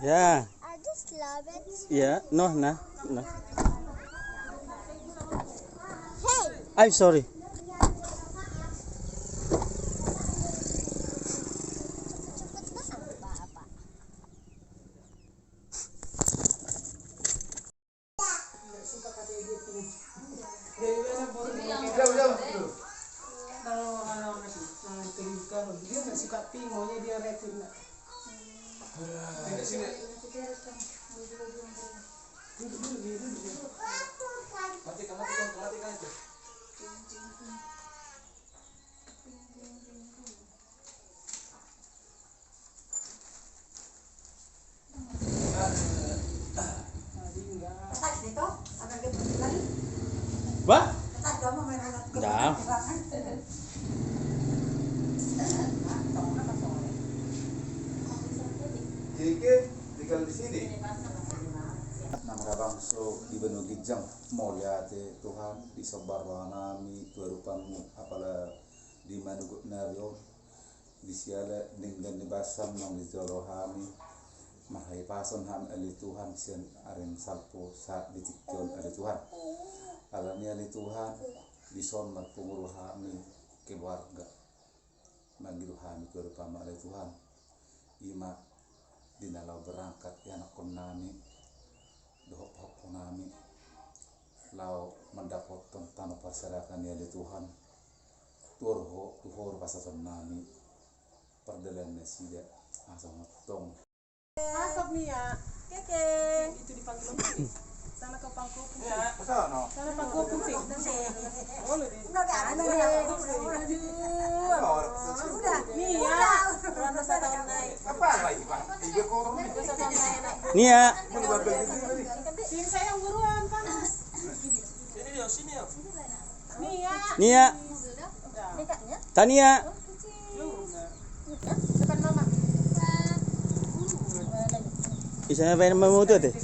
Yeah. I just love it. Yeah. No, no. Hey! I'm sorry. Cepet banget, Bapak. Kalau dia nggak suka pink, maunya dia red. Matikan itu. Ba? Dah. Jadi tinggal di sini. Nama bangso di Benu Gijang mulia Tuhan disebar nami tuarupanmu apalah di manugut nario di siala dengan dibasam nang di jorohami mahai pason ham ali Tuhan sian aren salpo saat ditikon ali Tuhan alami ali Tuhan dison marpunguru hami keluarga manggil hami tuarupama ali Tuhan ima dinalau berangkat anak konami dohok konami lau mendapatkan tanah perserakan ya di Tuhan tuhor pasasan nami perdelan sida asal matong Masuk nih ya, keke. Itu dipanggil putih. Sana ke pangku putih. Sana pangku putih. Oh lu deh. Udah. Nih ya. Rana satu naik. apa lagi Pak? Tiga korong Satu naik nak. Nia. Sini sayang buruan panas. Sini dia, sini ya. Nih ya. Nia. Dekatnya? Tania. Depan mama. Isanya pengen memutu deh.